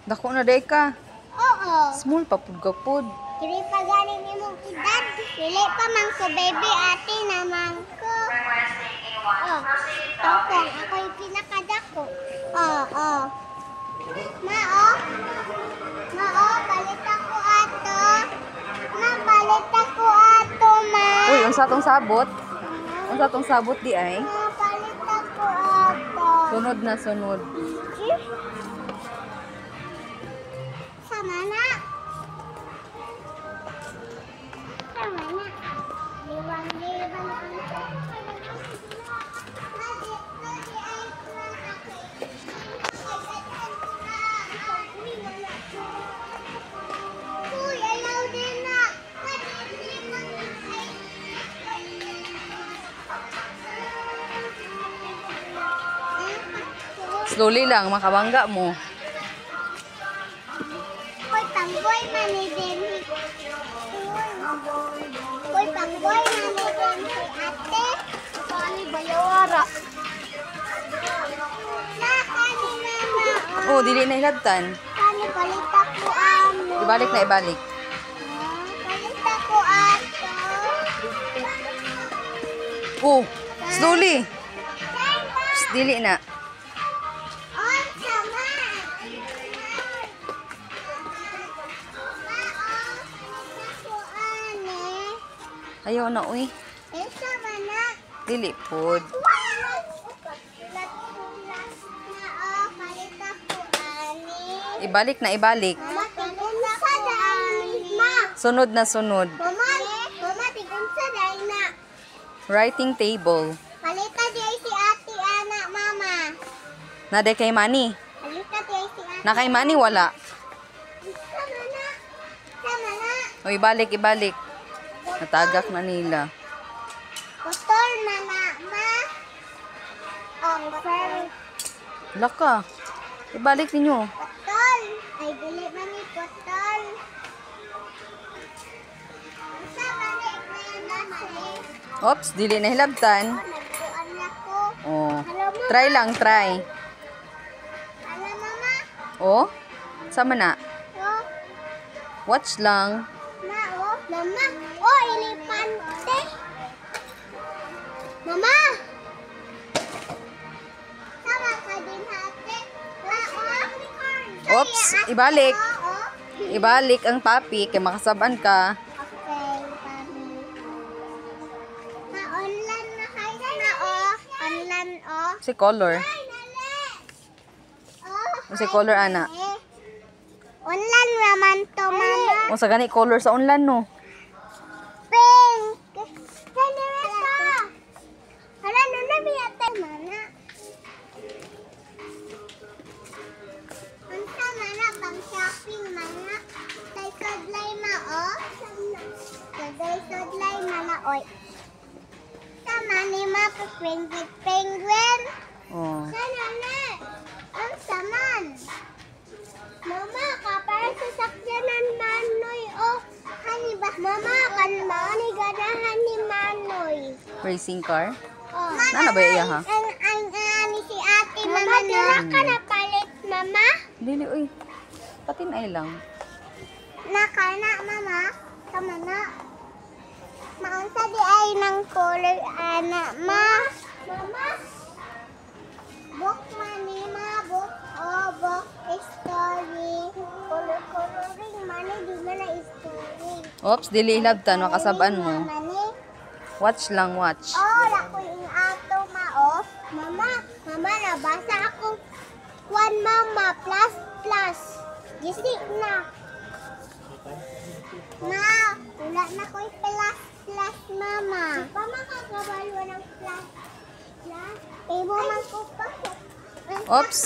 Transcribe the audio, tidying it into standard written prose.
Dako na day ka. Oo. Small pa pud ka pud. Dili pa galing imong edad. Dili pa man ko baby ate naman ko. Oh. Tokong ako yung pinakadako. Oo. Ma, balit ako ato. Ma, balit ako ato, ma. Uy, unsa tong sabot? Unsa tong sabot di ay? Ma, balit ako ato. Sunod na sunod. Sama na. Sama na. Liwang-liwang ang Uy, ayaw din na. Slowly lang, makabangga mo. Uy, pangboy mani din. Uy, pangboy mani din si ate. Kani bayawara. Na, kani mama. Oh, dili na hilabtan. Kani balit ako amo. Ibalik na ibalik. Balit ako ato. Oh, slowly. Psst, dili na. Oy, sama. Ayaw na, uy. Sama na. Dili pod. Ibalik na ibalik. Sunod na sunod. Mama, tigunsa dahil na. Writing table. Palita di ay si ate, anak, mama. Naday kay Manny. Palita di ay si ate. Na kay Manny wala. Sama na. Sama na. O ibalik ibalik. Natagak na nila. Putol na na, ma. Oh, sorry. Wala ka. Ibalik ninyo. Putol. Ay, dili mami, putol. Sama na, mami. Oops, dili na hilabtan. Nagpuan na ko. Oh. Hello, mama. Try lang, try. Hello, mama. Oh. Sama na. Oh, Watch lang. ma, oh. Mama. Oh, elefante. Mama. Sama ka din, ate. Ma, oh. Oops, ibalik. Oh, Ibalik ang topic kay makasaban ka. okay, papi. Ma-online na kayo na, oh. Online, oh. Si color. Ay, nali. Oh, Si color ana. eh. Online naman to, mama. O sa gani color sa unlan no. Pink. Kanirasa. Hala, nuna biyate, mana. Unsa mana pang shopping mana. Tay sodlay ma oh. Tay sodlay mana oy. Sama ni ma penguin penguin. Oh. Sana na. Ang saman. Mama, kapara sa sakyanan manoy oh. Hani ba? Mama, kan ni ganahan ni manoy. Racing car. Oh. Nana ba iya ha? Ang ni si ate mama dira ka na palit mama. Dili uy. Patin ay lang. Nakana mama. Tama na. Maunsa di ay ng color ana ma. Mama. Book mani ma book. Oh, book story. Color coloring mani di man na story. Oops, dili hilabtan makasaban mo. Mani. Watch lang, watch. Oh, lako yung ato ma oh. Mama nabasa ako. One mama plus plus. Gisik na. Ma, wala na ko yung plus plus mama. Pa makakabalo ng plus plus. Ibo man ko pa. Oops.